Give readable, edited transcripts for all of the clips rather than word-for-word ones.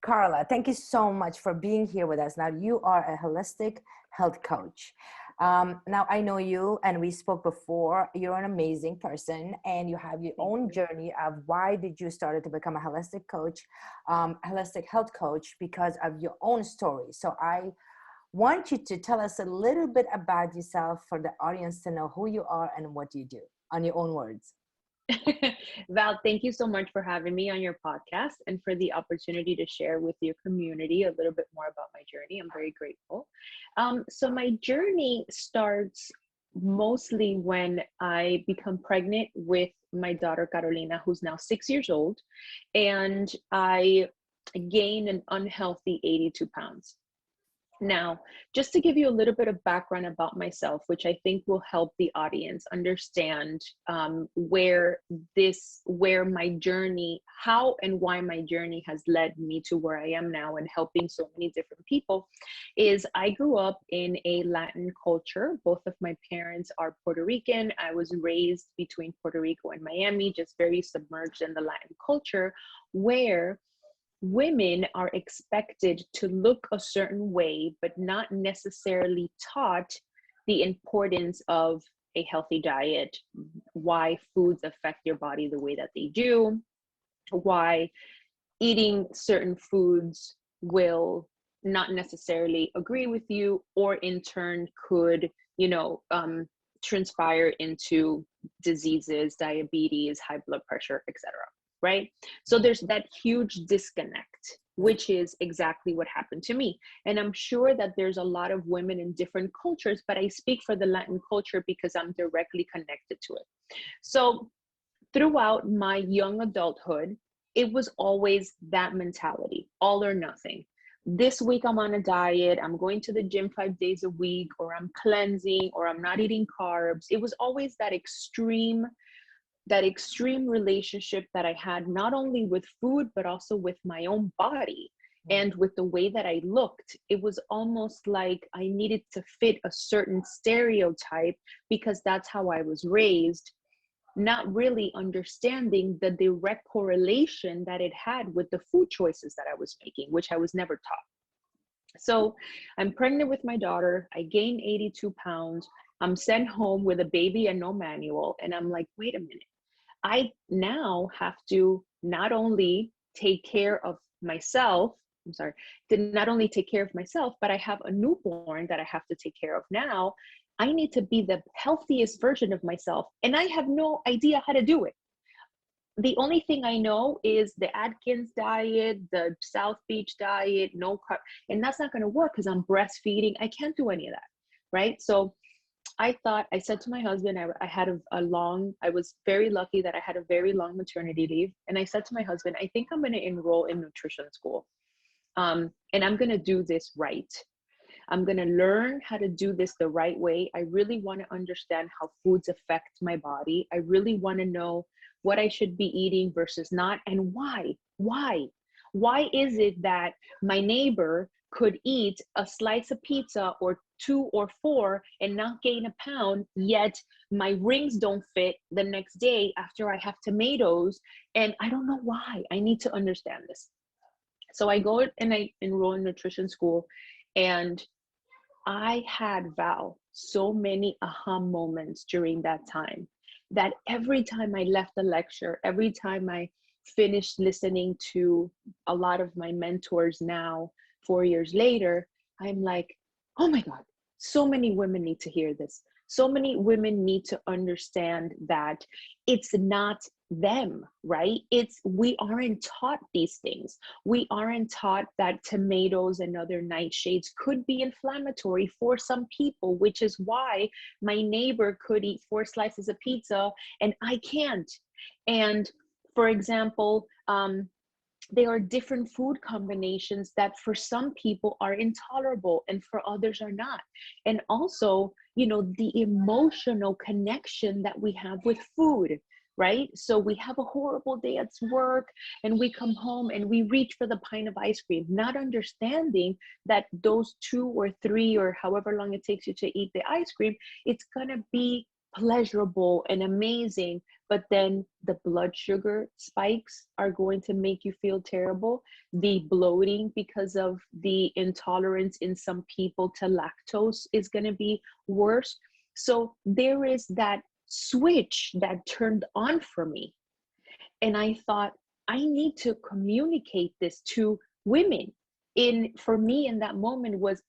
Karla, thank you so much for being here with us. Now, you are a holistic health coach. Now, I know you and we spoke before. You're an amazing person and you have your Thank own you. journey of why did you start to become a holistic coach, holistic health coach because of your own story. So I want you to tell us a little bit about yourself for the audience to know who you are and what you do on your own words. Val, thank you so much for having me on your podcast and for the opportunity to share with your community a little bit more about my journey. I'm very grateful. So my journey starts mostly when I become pregnant with my daughter Carolina, who's now 6 years old, and I gained an unhealthy 82 pounds. Now, just to give you a little bit of background about myself, which I think will help the audience understand where my journey, how and why my journey has led me to where I am now and helping so many different people, is I grew up in a Latin culture. Both of my parents are Puerto Rican. I was raised between Puerto Rico and Miami, just very submerged in the Latin culture, where women are expected to look a certain way, but not necessarily taught the importance of a healthy diet, why foods affect your body the way that they do, why eating certain foods will not necessarily agree with you, or in turn could, transpire into diseases, diabetes, high blood pressure, etc. Right? So there's that huge disconnect, which is exactly what happened to me. And I'm sure that there's a lot of women in different cultures, but I speak for the Latin culture because I'm directly connected to it. So throughout my young adulthood, it was always that mentality, all or nothing. This week I'm on a diet, I'm going to the gym 5 days a week, or I'm cleansing, or I'm not eating carbs. It was always that extreme relationship that I had, not only with food, but also with my own body and with the way that I looked. It was almost like I needed to fit a certain stereotype because that's how I was raised, not really understanding the direct correlation that it had with the food choices that I was making, which I was never taught. So I'm pregnant with my daughter. I gain 82 pounds. I'm sent home with a baby and no manual. And I'm like, wait a minute. I now have to not only take care of myself, to not only take care of myself, but I have a newborn that I have to take care of now. I need to be the healthiest version of myself, and I have no idea how to do it. The only thing I know is the Atkins diet, the South Beach diet, no carb, and that's not going to work because I'm breastfeeding. I can't do any of that, right? So I said to my husband, I was very lucky that I had a very long maternity leave. And I said to my husband, I think I'm going to enroll in nutrition school. And I'm going to do this right. I'm going to learn how to do this the right way. I really want to understand how foods affect my body. I really want to know what I should be eating versus not, and why. Why is it that my neighbor could eat a slice of pizza or 2 or 4 and not gain a pound, yet my rings don't fit the next day after I have tomatoes? And I don't know why. I need to understand this. So I go and I enroll in nutrition school, and I had, Val, so many aha moments during that time, that every time I left the lecture, every time I finished listening to a lot of my mentors now, 4 years later, I'm like, oh my God, so many women need to hear this. So many women need to understand that it's not them, right? We aren't taught these things. We aren't taught that tomatoes and other nightshades could be inflammatory for some people, which is why my neighbor could eat 4 slices of pizza and I can't. And for example, there are different food combinations that for some people are intolerable and for others are not. And also, the emotional connection that we have with food, right? So we have a horrible day at work and we come home and we reach for the pint of ice cream, not understanding that those 2 or 3 or however long it takes you to eat the ice cream, it's going to be pleasurable and amazing, but then the blood sugar spikes are going to make you feel terrible. The bloating because of the intolerance in some people to lactose is going to be worse. So there is that switch that turned on for me. And I thought, I need to communicate this to women. For me in that moment was,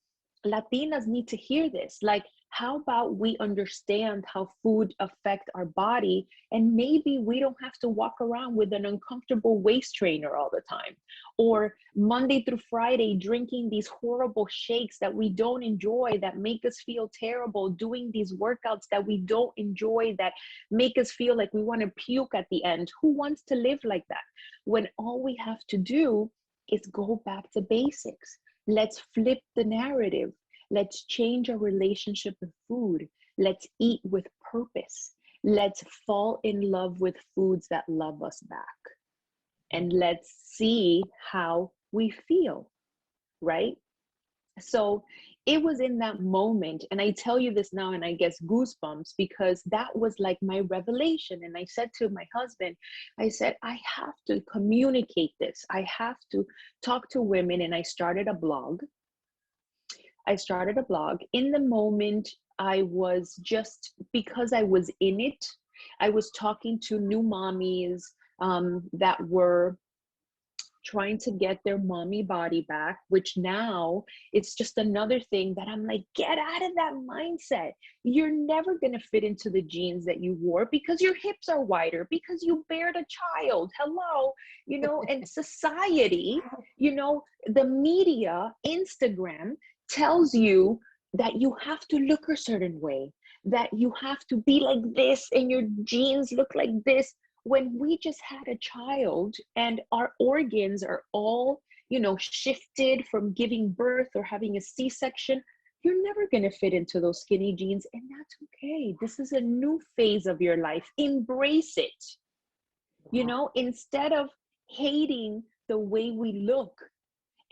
Latinas need to hear this. Like, how about we understand how food affect our body, and maybe we don't have to walk around with an uncomfortable waist trainer all the time, or Monday through Friday drinking these horrible shakes that we don't enjoy, that make us feel terrible, doing these workouts that we don't enjoy, that make us feel like we want to puke at the end. Who wants to live like that, when all we have to do is go back to basics? Let's flip the narrative. Let's change our relationship with food. Let's eat with purpose. Let's fall in love with foods that love us back. And let's see how we feel, right? So it was in that moment, and I tell you this now, and I guess goosebumps, because that was like my revelation. And I said to my husband, I said, I have to communicate this. I have to talk to women. And I started a blog. In the moment, I was just, because I was in it, I was talking to new mommies that were trying to get their mommy body back, which now it's just another thing that I'm like, get out of that mindset. You're never going to fit into the jeans that you wore because your hips are wider, because you bared a child. Hello, and society, the media, Instagram tells you that you have to look a certain way, that you have to be like this and your jeans look like this. When we just had a child and our organs are all, shifted from giving birth or having a C-section, you're never going to fit into those skinny jeans. And that's okay. This is a new phase of your life. Embrace it. Instead of hating the way we look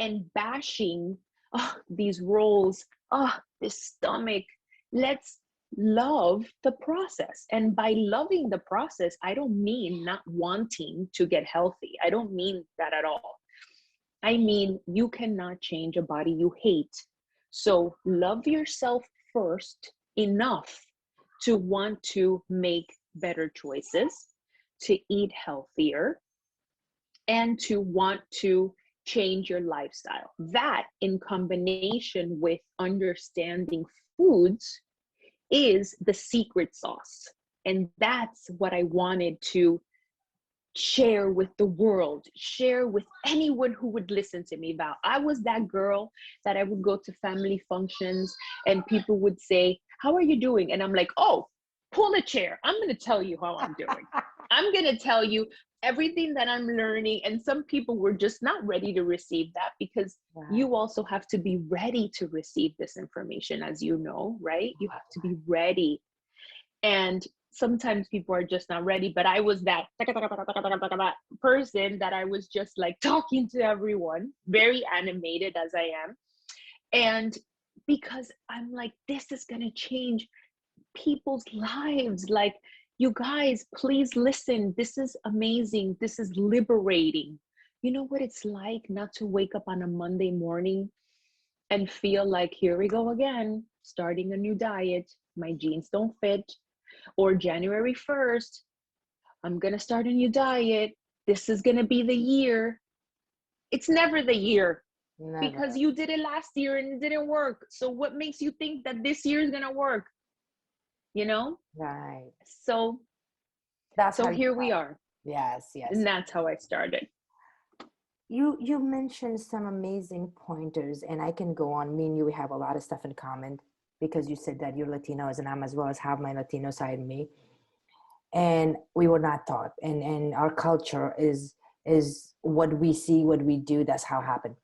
and bashing these rolls, this stomach, let's love the process. And by loving the process, I don't mean not wanting to get healthy. I don't mean that at all. I mean, you cannot change a body you hate. So love yourself first enough to want to make better choices, to eat healthier, and to want to change your lifestyle. That, in combination with understanding foods, is the secret sauce. And that's what I wanted to share with the world, share with anyone who would listen to me about. I was that girl that I would go to family functions and people would say, how are you doing? And I'm like, oh, pull a chair. I'm going to tell you how I'm doing. I'm going to tell you everything that I'm learning. And some people were just not ready to receive that, because you also have to be ready to receive this information, as you know, right? You have to be ready. And sometimes people are just not ready, but I was that person that I was just like talking to everyone, very animated as I am. And because I'm like, this is going to change people's lives. Like, you guys, please listen. This is amazing. This is liberating. You know what it's like not to wake up on a Monday morning and feel like, here we go again, starting a new diet. My jeans don't fit. Or January 1st, I'm going to start a new diet. This is going to be the year. It's never the year. Never. Because you did it last year and it didn't work. So what makes you think that this year is going to work? Right. So here we are. Yes. And that's how I started. You mentioned some amazing pointers, and I can go on. Me and you, we have a lot of stuff in common, because you said that you're Latinos and I'm as well, as have my Latino side in me. And we were not taught, and our culture is what we see, what we do. That's how it happened.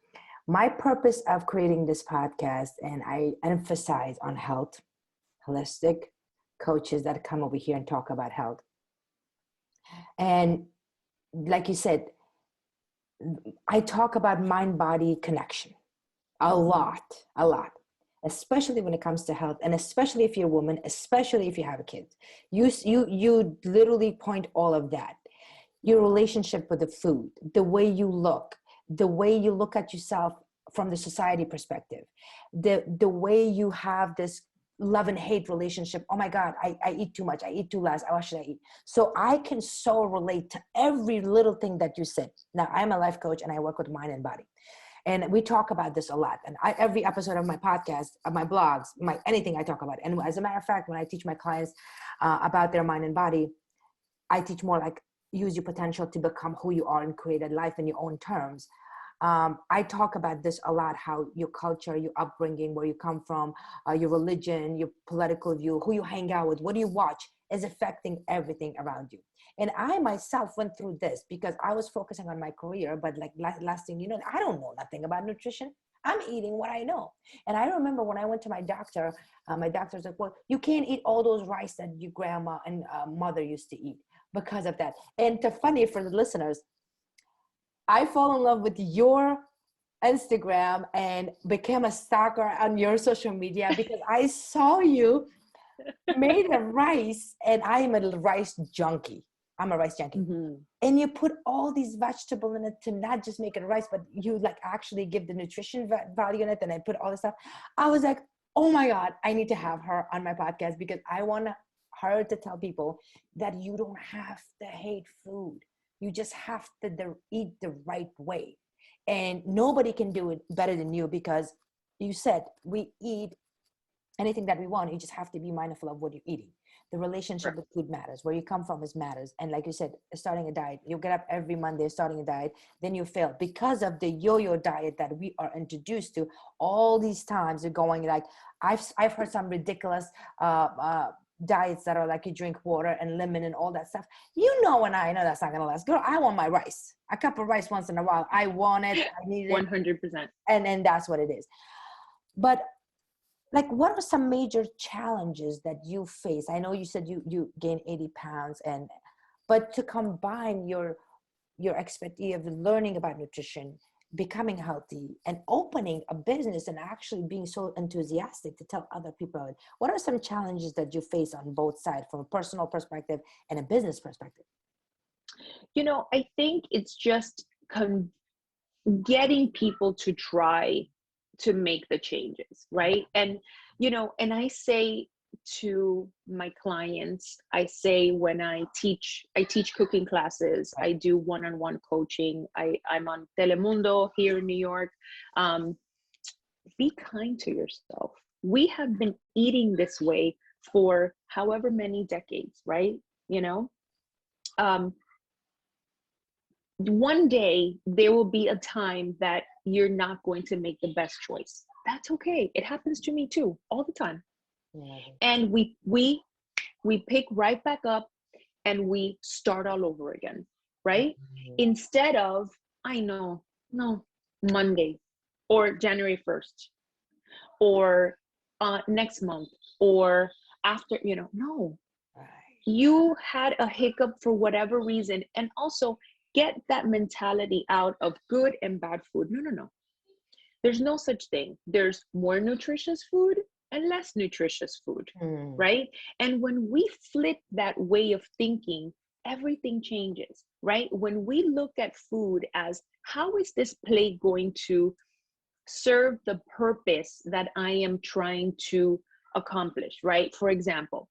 My purpose of creating this podcast, and I emphasize on health, holistic coaches that come over here and talk about health. And like you said, I talk about mind-body connection a lot. especially when it comes to health, and especially if you're a woman, especially if you have a kid. You literally point all of that. Your relationship with the food, the way you look at yourself from the society perspective, the way you have this love and hate relationship. Oh my God, I eat too much, I eat too less, what should I eat? So I can so relate to every little thing that you said. Now, I'm a life coach and I work with mind and body. And we talk about this a lot. And every episode of my podcast, of my blogs, anything I talk about. And as a matter of fact, when I teach my clients about their mind and body, I teach more like use your potential to become who you are and create a life in your own terms. I talk about this a lot, how your culture, your upbringing, where you come from, your religion, your political view, who you hang out with, what do you watch is affecting everything around you. And I myself went through this because I was focusing on my career, but like last thing you know, I don't know nothing about nutrition. I'm eating what I know. And I remember when I went to my doctor's like, well, you can't eat all those rice that your grandma and mother used to eat because of that. And to funny for the listeners, I fall in love with your Instagram and became a stalker on your social media because I saw you made a rice, and I am a rice junkie. I'm a rice junkie. Mm-hmm. And you put all these vegetables in it to not just make it rice, but you like actually give the nutrition value in it. And I put all this stuff. I was like, oh my God, I need to have her on my podcast because I want her to tell people that you don't have to hate food. You just have to eat the right way. And nobody can do it better than you because you said we eat anything that we want. You just have to be mindful of what you're eating. The relationship with food matters. Where you come from is matters. And like you said, starting a diet, you get up every Monday starting a diet, then you fail because of the yo-yo diet that we are introduced to. All these times you're going like, I've heard some ridiculous diets that are like you drink water and lemon and all that stuff. You know, and I know that's not gonna last. Girl, I want my rice. A cup of rice once in a while. I want it. I need it. 100%. And that's what it is. But like, what are some major challenges that you face? I know you said you gained 80 pounds, but to combine your expertise of learning about nutrition, becoming healthy, and opening a business and actually being so enthusiastic to tell other people, what are some challenges that you face on both sides from a personal perspective and a business perspective? You know, I think it's just getting people to try to make the changes, right? And, you know, and I say to my clients, I say when I teach cooking classes, I do one-on-one coaching. I'm on Telemundo here in New York. Be kind to yourself. We have been eating this way for however many decades, right? You know, one day there will be a time that you're not going to make the best choice. That's okay. It happens to me too, all the time. Yeah. And we pick right back up and we start all over again, right? Mm-hmm. Instead of, no, Monday or January 1st or next month or after, no. Right. You had a hiccup for whatever reason. And also, get that mentality out of good and bad food. No. There's no such thing. There's more nutritious food and less nutritious food, right? And when we flip that way of thinking, everything changes, right? When we look at food as, how is this plate going to serve the purpose that I am trying to accomplish, right? For example,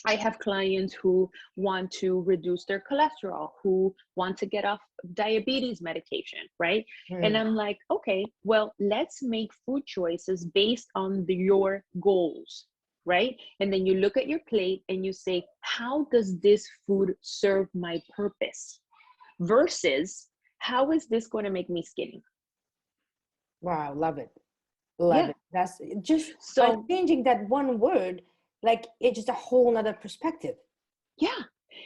I have clients who want to reduce their cholesterol, who want to get off diabetes medication, right? And I'm like, okay, well, let's make food choices based on your goals, right? And then you look at your plate and you say, how does this food serve my purpose? Versus, how is this going to make me skinny? Wow, love it. Love it. That's just by changing that one word, like it's just a whole nother perspective. Yeah.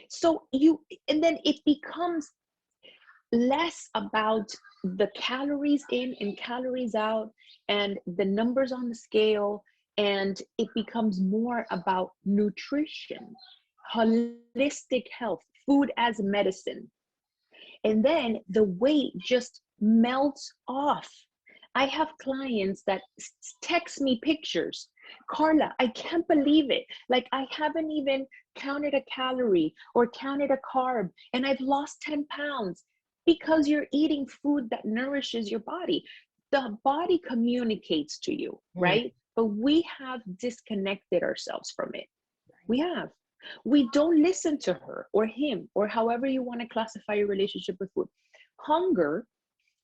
So and then it becomes less about the calories in and calories out and the numbers on the scale. And it becomes more about nutrition, holistic health, food as medicine. And then the weight just melts off. I have clients that text me pictures. Karla, I can't believe it. Like, I haven't even counted a calorie or counted a carb, and I've lost 10 pounds because you're eating food that nourishes your body. The body communicates to you, right? But we have disconnected ourselves from it. We have. We don't listen to her or him, or however you want to classify your relationship with food. Hunger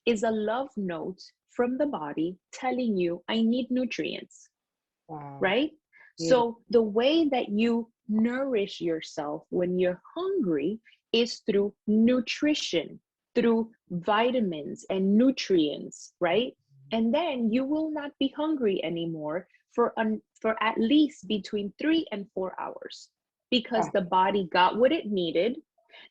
is a love note from the body telling you, I need nutrients, right? So the way that you nourish yourself when you're hungry is through nutrition, through vitamins and nutrients, right? And then you will not be hungry anymore for at least between 3 and 4 hours, because the body got what it needed.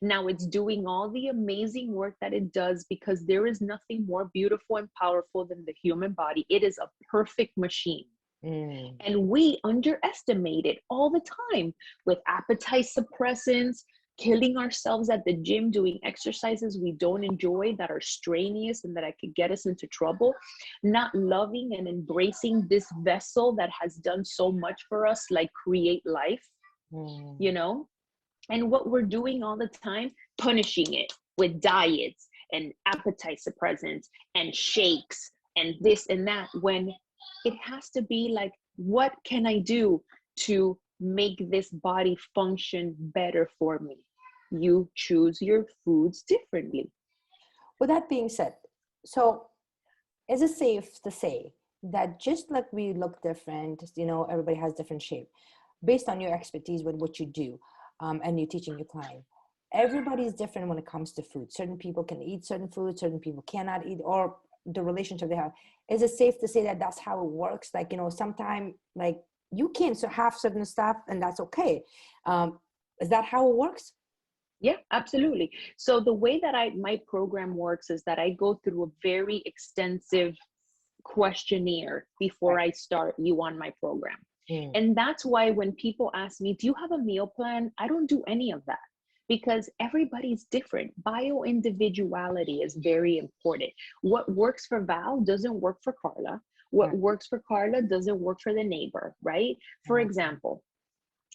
Now it's doing all the amazing work that it does, because there is nothing more beautiful and powerful than the human body. It is a perfect machine. And we underestimate it all the time with appetite suppressants, killing ourselves at the gym, doing exercises we don't enjoy, that are strenuous and that could get us into trouble, not loving and embracing this vessel that has done so much for us, like create life, you know? And what we're doing all the time, punishing it with diets and appetite suppressants and shakes and this and that, when it has to be like, what can I do to make this body function better for me? You choose your foods differently. With that being said, so is it safe to say that just like we look different, you know, everybody has different shape, based on your expertise with what you do, and you're teaching your client, everybody is different when it comes to food. Certain people can eat certain foods, certain people cannot eat, or the relationship they have. Is it safe to say that that's how it works? Like, you know, sometimes like you can have certain stuff and that's okay. Is that how it works? Yeah, absolutely. So the way that my program works is that I go through a very extensive questionnaire before I start you on my program. And that's why when people ask me, do you have a meal plan? I don't do any of that, because everybody's different. Bio-individuality is very important. What works for Val doesn't work for Karla. What works for Karla doesn't work for the neighbor, right? For example,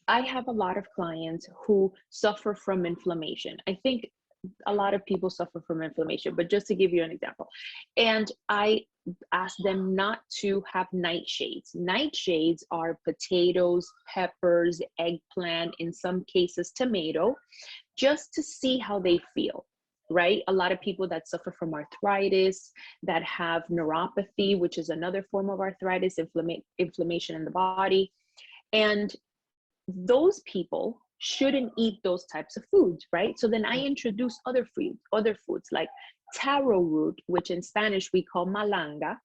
I have a lot of clients who suffer from inflammation. I think a lot of people suffer from inflammation, but just to give you an example, and I ask them not to have nightshades. Nightshades are potatoes, peppers, eggplant, in some cases tomato, just to see how they feel, right? A lot of people that suffer from arthritis, that have neuropathy, which is another form of arthritis, inflammation in the body, and those people shouldn't eat those types of foods, right? So then I introduce other foods like taro root, which in Spanish we call malanga,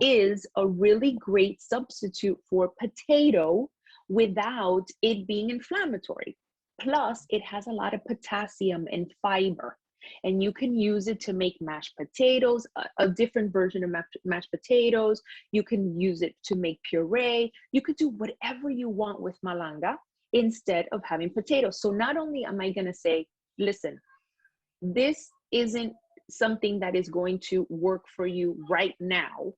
is a really great substitute for potato without it being inflammatory. Plus, it has a lot of potassium and fiber, and you can use it to make mashed potatoes, a different version of mashed potatoes. You can use it to make puree. You could do whatever you want with malanga instead of having potatoes. So not only am I going to say, listen, this isn't something that is going to work for you right now,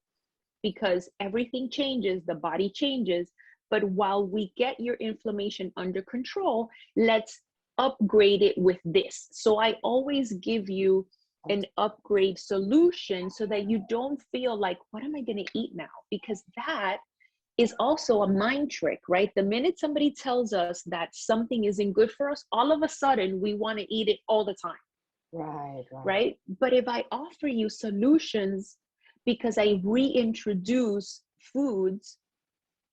because everything changes, the body changes, but while we get your inflammation under control, let's upgrade it with this. So I always give you an upgrade solution so that you don't feel like, what am I going to eat now? Because that is also a mind trick, right? The minute somebody tells us that something isn't good for us, all of a sudden we want to eat it all the time. Right? But if I offer you solutions, because I reintroduce foods,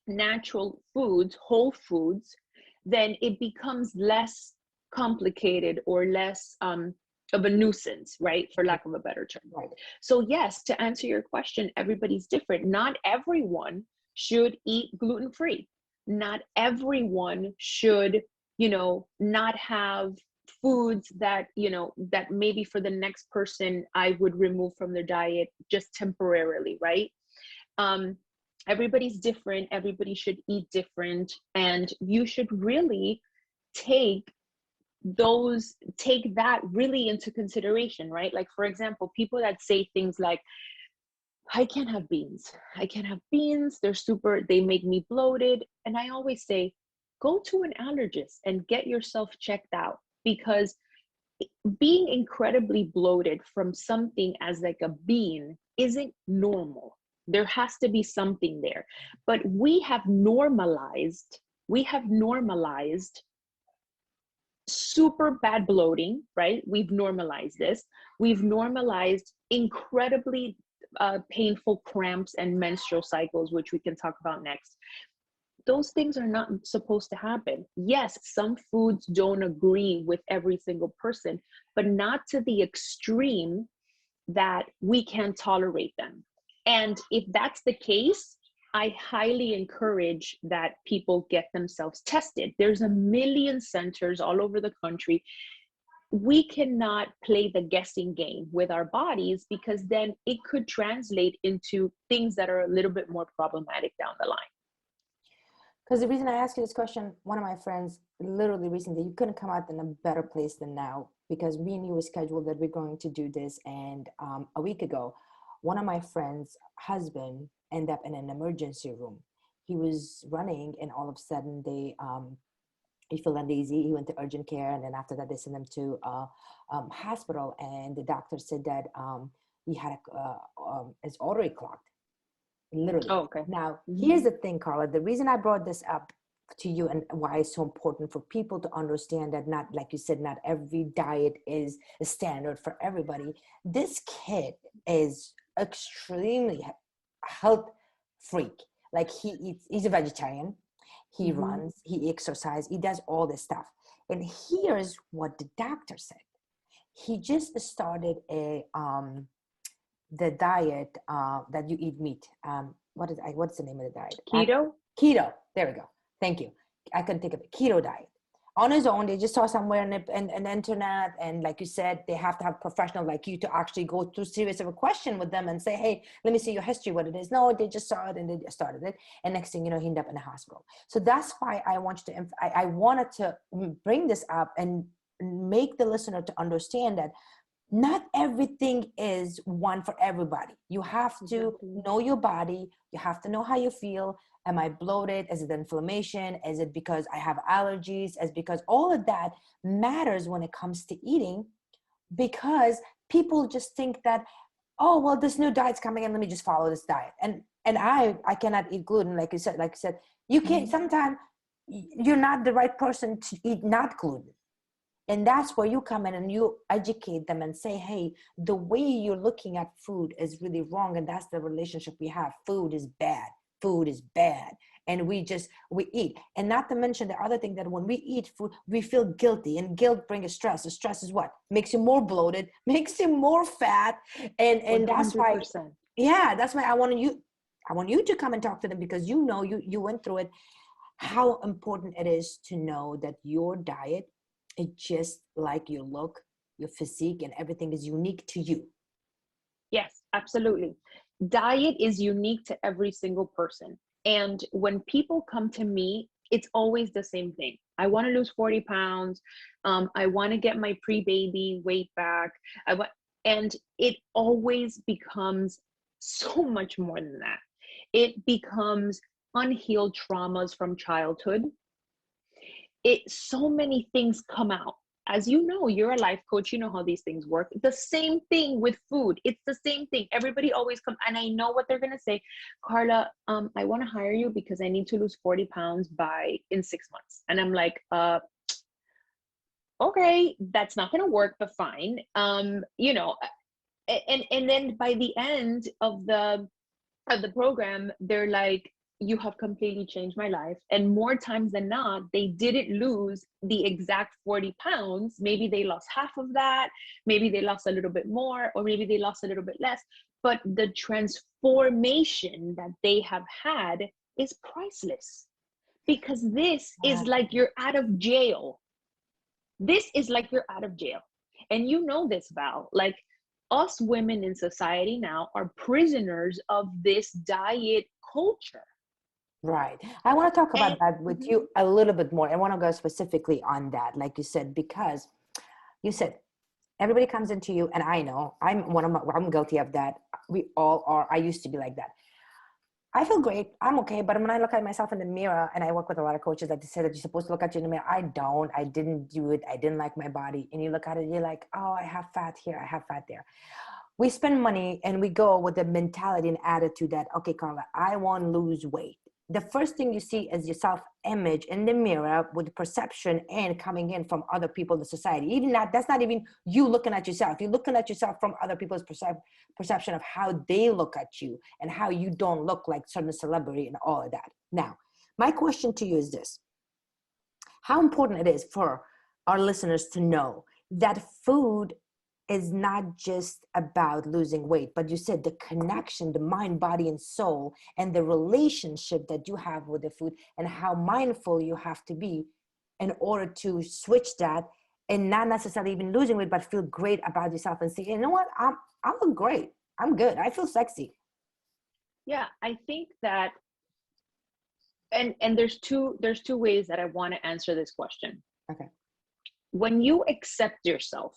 natural foods, whole foods, then it becomes less complicated or less of a nuisance, right? For lack of a better term. So yes, to answer your question, everybody's different. Not everyone should eat gluten-free. Not everyone should, you know, not have foods that, you know, that maybe for the next person I would remove from their diet just temporarily, right? Everybody's different. Everybody should eat different. And you should really take that really into consideration, right? Like, for example, people that say things like, I can't have beans. I can't have beans. They make me bloated. And I always say, go to an allergist and get yourself checked out, because being incredibly bloated from something as like a bean isn't normal. There has to be something there. But we have normalized super bad bloating, right? We've normalized this. We've normalized incredibly painful cramps and menstrual cycles, which we can talk about next. Those things are not supposed to happen. Yes, some foods don't agree with every single person, but not to the extreme that we can't tolerate them. And if that's the case, I highly encourage that people get themselves tested. There's a million centers all over the country. We cannot play the guessing game with our bodies, because then it could translate into things that are a little bit more problematic down the line. Because the reason I ask you this question, one of my friends literally recently, you couldn't come out in a better place than now, because me and you were scheduled that we're going to do this. And a week ago, one of my friends' husband ended up in an emergency room. He was running, and all of a sudden he felt uneasy. He went to urgent care, and then after that they sent him to hospital, and the doctor said that he had his artery clogged, literally. Oh, okay. Now, here's the thing, Karla. The reason I brought this up to you and why it's so important for people to understand that, not, like you said, not every diet is a standard for everybody. This kid is extremely health freak. Like, he's a vegetarian. He runs, he exercises, he does all this stuff. And here's what the doctor said. He just started the diet that you eat meat. What's the name of the diet? Keto? Keto. There we go. Thank you. I couldn't think of it. Keto diet. On his own, they just saw somewhere in the internet, and like you said, they have to have professional like you to actually go through serious of a question with them and say, hey, let me see your history, what it is. No, they just saw it and they started it, and next thing you know, he ended up in the hospital. So that's why I wanted to bring this up and make the listener to understand that not everything is one for everybody. You have to know your body. You have to know how you feel. Am I bloated? Is it inflammation? Is it because I have allergies? Is because all of that matters when it comes to eating, because people just think that, oh, well, this new diet's coming in, let me just follow this diet. And I cannot eat gluten, like you said, you can't, sometimes you're not the right person to eat not gluten. And that's where you come in and you educate them and say, hey, the way you're looking at food is really wrong. And that's the relationship we have. Food is bad. Food is bad. And we eat. And not to mention the other thing, that when we eat food, we feel guilty, and guilt brings stress. The stress is what? Makes you more bloated, makes you more fat. And that's why, that's why I want you to come and talk to them, because you went through it, how important it is to know that your diet, it's just like your look, your physique, and everything is unique to you. Yes, absolutely. Diet is unique to every single person. And when people come to me, it's always the same thing. I want to lose 40 pounds. I want to get my pre-baby weight back. And it always becomes so much more than that. It becomes unhealed traumas from childhood. So many things come out. As you know, you're a life coach, you know how these things work. The same thing with food. It's the same thing. Everybody always comes, and I know what they're going to say. Karla, I want to hire you because I need to lose 40 pounds in 6 months. And I'm like, okay, that's not going to work, but fine. And then by the end of the program, they're like, you have completely changed my life. And more times than not, they didn't lose the exact 40 pounds. Maybe they lost half of that. Maybe they lost a little bit more, or maybe they lost a little bit less. But the transformation that they have had is priceless, because this is like you're out of jail. This is like you're out of jail. And you know this, Val, like, us women in society now are prisoners of this diet culture. Right. I want to talk about that with you a little bit more. I want to go specifically on that, like you said, because you said Everybody comes into you, and I know I'm guilty of that. We all are. I used to be like that. I feel great. I'm okay. But when I look at myself in the mirror, and I work with a lot of coaches that they say that you're supposed to look at you in the mirror. I don't. I didn't do it. I didn't like my body. And you look at it, you're like, oh, I have fat here. I have fat there. We spend money and we go with the mentality and attitude that, okay, Karla, I want to lose weight. The first thing you see is your self-image in the mirror with perception and coming in from other people in the society. Even that's not even you looking at yourself. You're looking at yourself from other people's perception of how they look at you and how you don't look like certain celebrity and all of that. Now, my question to you is this. How important it is for our listeners to know that food is not just about losing weight, but you said the connection, the mind, body, and soul, and the relationship that you have with the food, and how mindful you have to be in order to switch that, and not necessarily even losing weight, but feel great about yourself and say, you know what, I look great, I'm good, I feel sexy. Yeah, I think that, and there's two ways that I want to answer this question. Okay. When you accept yourself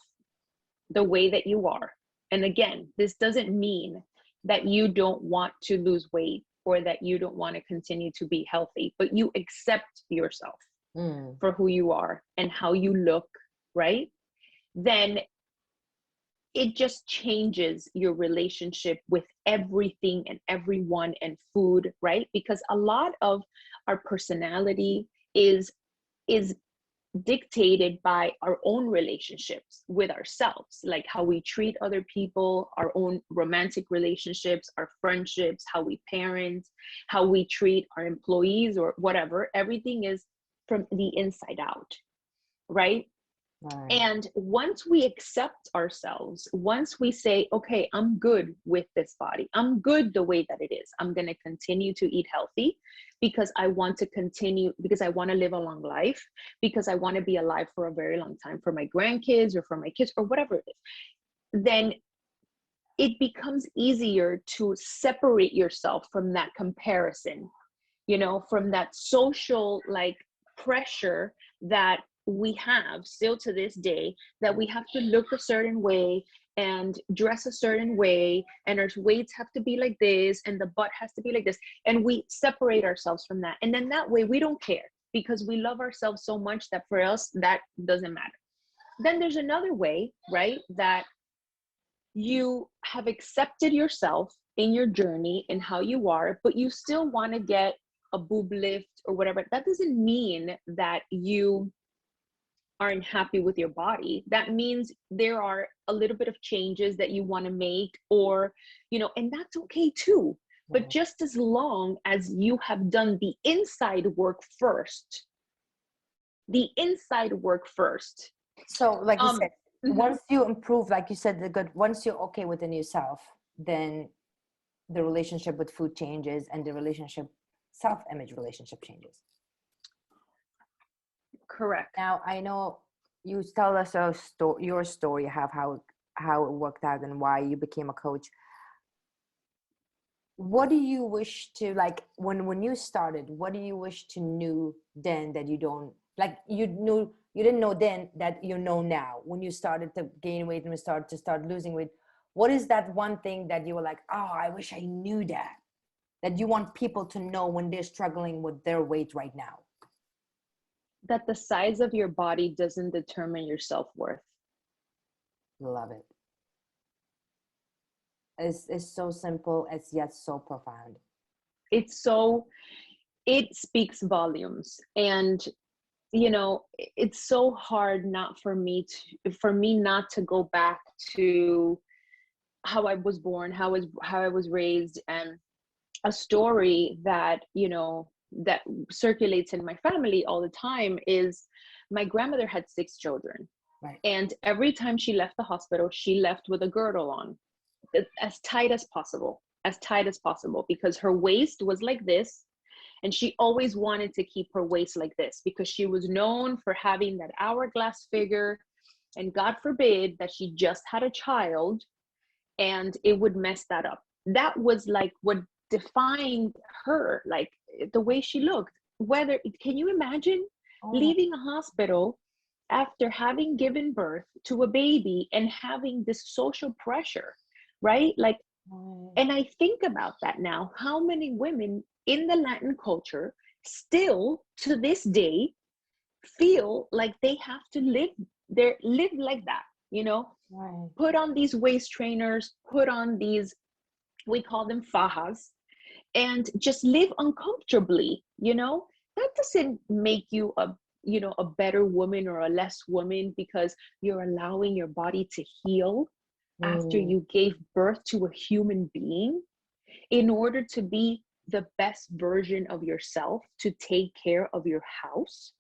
the way that you are, and again, this doesn't mean that you don't want to lose weight or that you don't want to continue to be healthy, but you accept yourself for who you are and how you look, right? Then it just changes your relationship with everything and everyone and food, right? Because a lot of our personality is dictated by our own relationships with ourselves, like how we treat other people, our own romantic relationships, our friendships, how we parent, how we treat our employees or whatever. Everything is from the inside out, right? Right. And once we accept ourselves, once we say, okay, I'm good with this body, I'm good the way that it is, I'm going to continue to eat healthy because I want to continue, because I want to live a long life, because I want to be alive for a very long time for my grandkids or for my kids or whatever it is, then it becomes easier to separate yourself from that comparison, you know, from that social like pressure that we have still to this day, that we have to look a certain way and dress a certain way, and our weights have to be like this, and the butt has to be like this, and we separate ourselves from that. And then that way we don't care because we love ourselves so much that for us that doesn't matter. Then there's another way, right, that you have accepted yourself in your journey and how you are, but you still want to get a boob lift or whatever. That doesn't mean that you aren't happy with your body. That means there are a little bit of changes that you want to make, or, you know, and that's okay too. But just as long as you have done the inside work first, So like you said, mm-hmm. once you improve, like you said, once you're okay within yourself, then the relationship with food changes, and the relationship, self-image relationship changes. Correct. Now, I know you tell us your story, how it worked out and why you became a coach. What do you wish to, like, when you started, what do you wish to knew then that you don't, like, you didn't know then that you know now, when you started to gain weight and we started to losing weight? What is that one thing that you were like, oh, I wish I knew that you want people to know when they're struggling with their weight right now? That the size of your body doesn't determine your self-worth. Love it. It's so simple, it's yet so profound. It speaks volumes. And, you know, it's so hard for me not to go back to how I was born, how I was raised, and a story that, you know, that circulates in my family all the time is my grandmother had 6 children. Right. And every time she left the hospital, she left with a girdle on, as tight as possible, because her waist was like this. And she always wanted to keep her waist like this because she was known for having that hourglass figure. And God forbid that she just had a child and it would mess that up. That was like what defined her, like the way she looked. Can you imagine leaving a hospital after having given birth to a baby and having this social pressure, right? Like, and I think about that now, how many women in the Latin culture still to this day feel like they have to live like that, you know, Right. put on these waist trainers, put on these, we call them fajas, and just live uncomfortably, you know. That doesn't make you a, you know, a better woman or a less woman because you're allowing your body to heal after Mm. you gave birth to a human being in order to be the best version of yourself to take care of your house,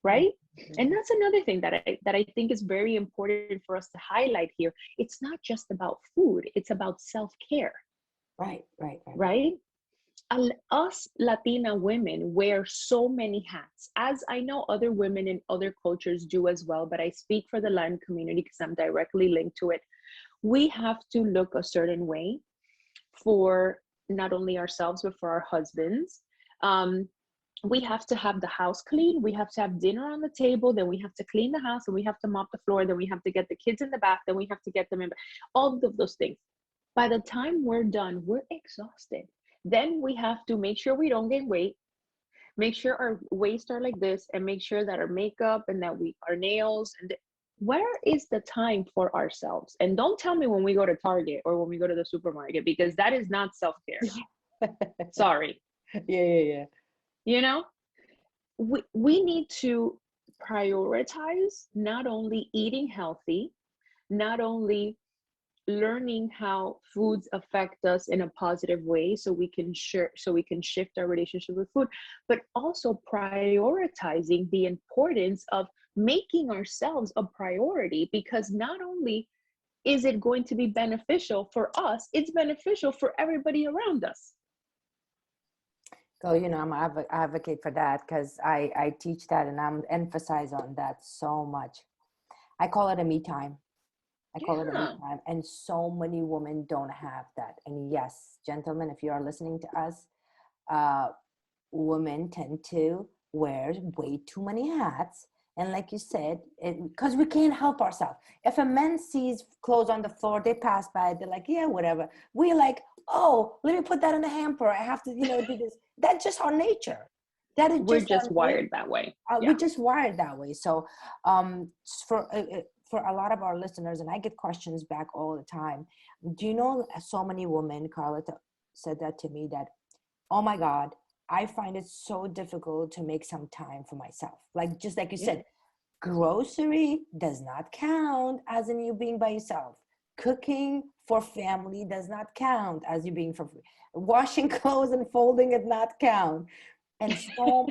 right? And that's another thing that I think is very important for us to highlight here. It's not just about food, it's about self-care. Right, right, right. Right? Us Latina women wear so many hats, as I know other women in other cultures do as well, but I speak for the Latin community because I'm directly linked to it. We have to look a certain way for not only ourselves, but for our husbands. We have to have the house clean. We have to have dinner on the table. Then we have to clean the house and we have to mop the floor. Then we have to get the kids in the bath. Then we have to get them in. All of those things. By the time we're done, we're exhausted. Then we have to make sure we don't gain weight, make sure our waists are like this, and make sure that our makeup and that our nails, and where is the time for ourselves? And don't tell me when we go to Target or when we go to the supermarket, because that is not self-care. Sorry. Yeah. You know, we need to prioritize not only eating healthy, not only learning how foods affect us in a positive way so we can shift our relationship with food, but also prioritizing the importance of making ourselves a priority, because not only is it going to be beneficial for us, it's beneficial for everybody around us. So, you know, I'm an advocate for that because I teach that and I'm emphasize on that so much. I call it a me time. I call it a me time. And so many women don't have that. And yes, gentlemen, if you are listening to us, women tend to wear way too many hats. And like you said, because we can't help ourselves. If a man sees clothes on the floor, they pass by, they're like, yeah, whatever. We're like, oh, let me put that in the hamper. I have to, you know, do this. That's just our nature. That is We're just just wired that way. we're just wired that way. So for a lot of our listeners, and I get questions back all the time. Do you know so many women, Karla said that to me, that, oh my God, I find it so difficult to make some time for myself. Like, just like you said, grocery does not count as in you being by yourself. Cooking for family does not count as you being for washing clothes and folding it not count. And so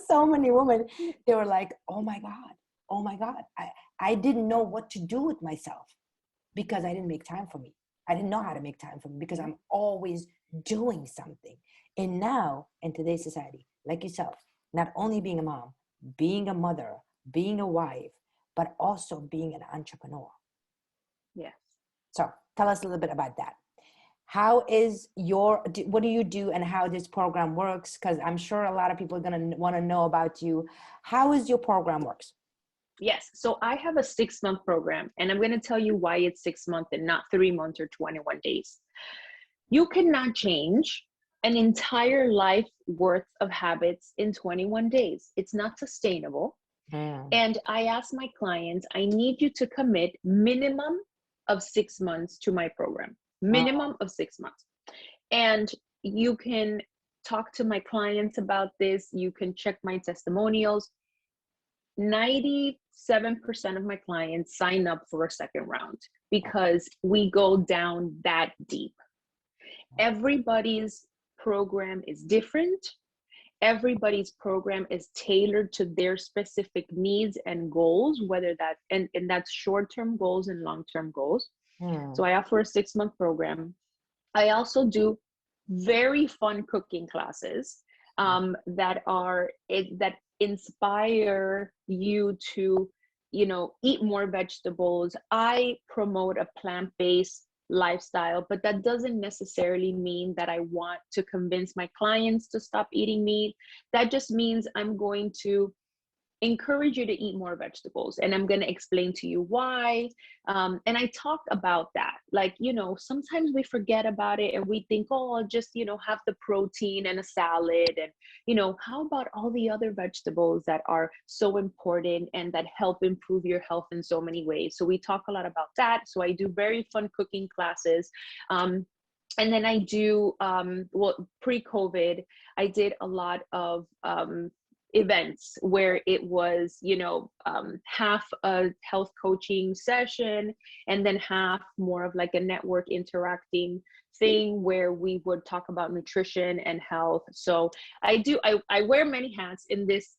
so many women, they were like, oh my God, I didn't know what to do with myself because I didn't make time for me. I didn't know how to make time for me because I'm always doing something. And now in today's society, like yourself, not only being a mom, being a mother, being a wife, but also being an entrepreneur. Yes. So tell us a little bit about that. How is what do you do and how this program works? Because I'm sure a lot of people are going to want to know about you. How is your program works? Yes. So I have a 6-month program, and I'm going to tell you why it's 6 months and not 3 months or 21 days. You cannot change an entire life worth of habits in 21 days. It's not sustainable. And I ask my clients, I need you to commit minimum of 6 months to my program, minimum of 6 months. And you can talk to my clients about this. You can check my testimonials. 97% of my clients sign up for a second round because we go down that deep. Everybody's program is different. Everybody's program is tailored to their specific needs and goals, whether that, and that's short-term goals and long-term goals. So I offer a 6-month program. I also do very fun cooking classes that inspire you to, you know, eat more vegetables. I promote a plant-based lifestyle, but that doesn't necessarily mean that I want to convince my clients to stop eating meat. That just means I'm going to encourage you to eat more vegetables. And I'm going to explain to you why. And I talk about that. Like, you know, sometimes we forget about it and we think, oh, I'll just, you know, have the protein and a salad. And, you know, how about all the other vegetables that are so important and that help improve your health in so many ways? So we talk a lot about that. So I do very fun cooking classes. And then I do, well, pre-COVID, I did a lot of events where it was, you know, half a health coaching session and then half more of like a network interacting thing where we would talk about nutrition and health. So I wear many hats in this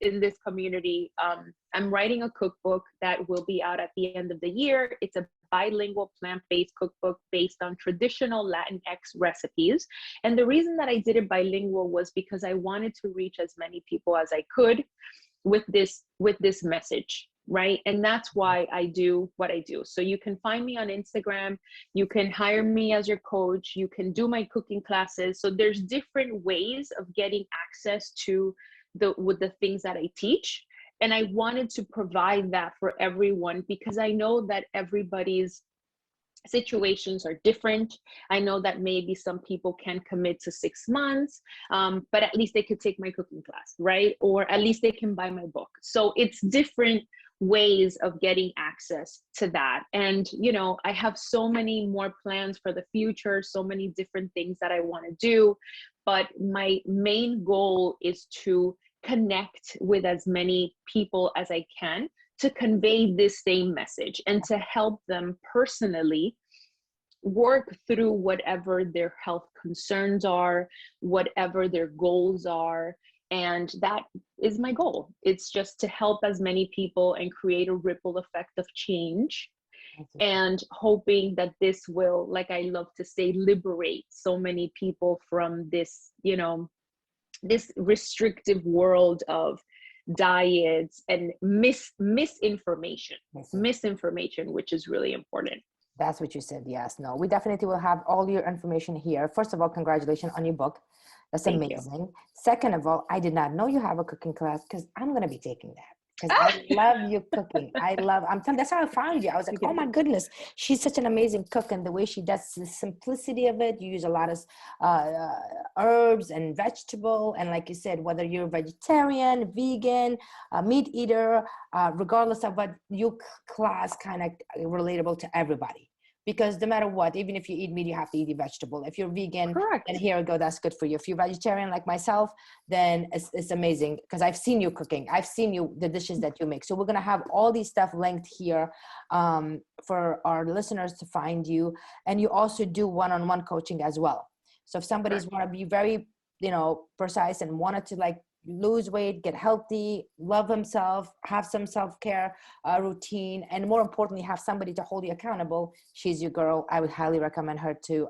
community. I'm writing a cookbook that will be out at the end of the year. It's a bilingual plant-based cookbook based on traditional Latinx recipes. And the reason that I did it bilingual was because I wanted to reach as many people as I could with this message, right? And that's why I do what I do. So you can find me on Instagram, you can hire me as your coach, you can do my cooking classes. So there's different ways of getting access to the things that I teach. And I wanted to provide that for everyone because I know that everybody's situations are different. I know that maybe some people can commit to 6 months, but at least they could take my cooking class, right? Or at least they can buy my book. So it's different ways of getting access to that. And, you know, I have so many more plans for the future, so many different things that I want to do. But my main goal is to connect with as many people as I can to convey this same message and to help them personally work through whatever their health concerns are, whatever their goals are. And that is my goal. It's just to help as many people and create a ripple effect of change. And hoping that this will, like I love to say, liberate so many people from this, you know, this restrictive world of diets and misinformation, which is really important. That's what you said. Yes. No, we definitely will have all your information here. First of all, congratulations on your book. That's amazing. Second of all, I did not know you have a cooking class because I'm going to be taking that. Because I love your cooking. I'm telling, that's how I found you. I was like, oh my goodness, she's such an amazing cook. And the way she does the simplicity of it, you use a lot of herbs and vegetable. And like you said, whether you're vegetarian, vegan, meat eater, regardless of what your class kind of relatable to everybody. Because no matter what, even if you eat meat, you have to eat a vegetable. If you're vegan, correct, then here we go, that's good for you. If you're vegetarian like myself, then it's amazing because I've seen you cooking. I've seen you, the dishes that you make. So we're going to have all these stuff linked here for our listeners to find you. And you also do one-on-one coaching as well. So if somebody's want to be very, you know, precise and wanted to like lose weight, get healthy, love himself, have some self-care routine, and more importantly, have somebody to hold you accountable, she's your girl. I would highly recommend her to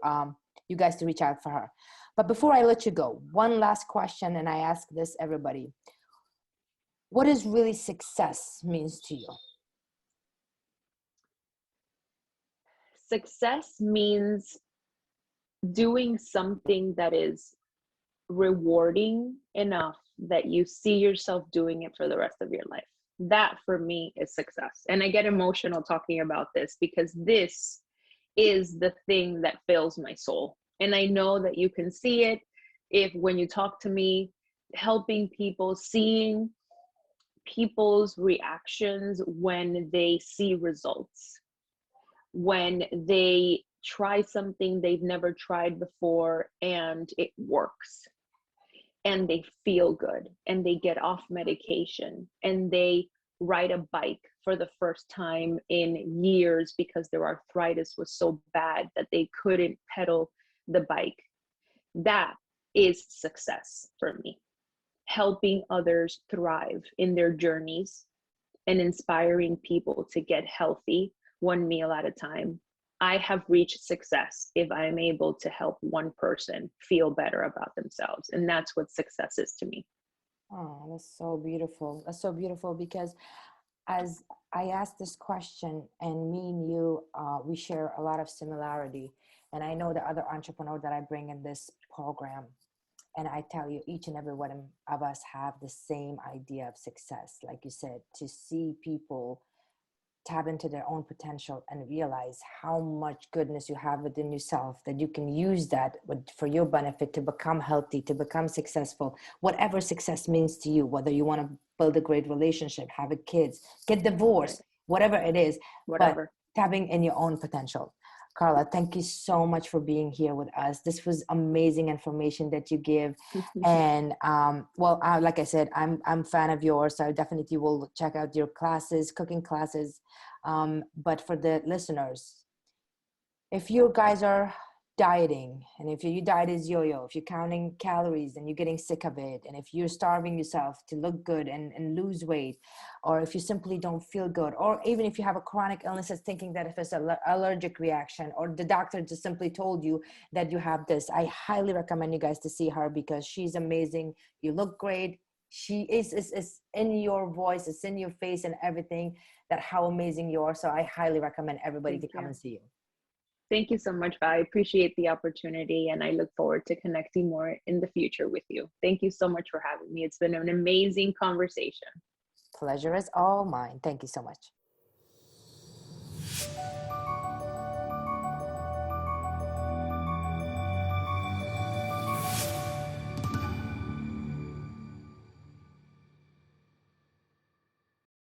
you guys to reach out for her. But before I let you go, one last question, and I ask this everybody. What does really success means to you? Success means doing something that is rewarding enough that you see yourself doing it for the rest of your life. That for me is success. And I get emotional talking about this because this is the thing that fills my soul. And I know that you can see it if when you talk to me, helping people, seeing people's reactions when they see results, when they try something they've never tried before and it works, and they feel good, and they get off medication, and they ride a bike for the first time in years because their arthritis was so bad that they couldn't pedal the bike. That is success for me. Helping others thrive in their journeys and inspiring people to get healthy one meal at a time. I have reached success if I'm able to help one person feel better about themselves. And that's what success is to me. Oh, that's so beautiful. That's so beautiful because as I asked this question, and me and you, we share a lot of similarity. And I know the other entrepreneur that I bring in this program, And I tell you, each and every one of us have the same idea of success. Like you said, to see people tap into their own potential and realize how much goodness you have within yourself, that you can use that for your benefit to become healthy, to become successful, whatever success means to you, whether you want to build a great relationship, have a kids, get divorced, whatever it is, but tapping in your own potential. Karla, thank you so much for being here with us. This was amazing information that you give. And like I said, I'm a fan of yours, so I definitely will check out your classes, cooking classes. But for the listeners, if you guys are dieting, and if your diet is yo-yo, if you're counting calories and you're getting sick of it, and if you're starving yourself to look good and lose weight, or if you simply don't feel good, or even if you have a chronic illness that's thinking that if it's an allergic reaction, or the doctor just simply told you that you have this, I highly recommend you guys to see her, because she's amazing. You look great. She is in your voice, it's in your face and everything, that how amazing you are. So I highly recommend everybody to come and see you. Thank you so much, Val. I appreciate the opportunity, and I look forward to connecting more in the future with you. Thank you so much for having me. It's been an amazing conversation. Pleasure is all mine. Thank you so much.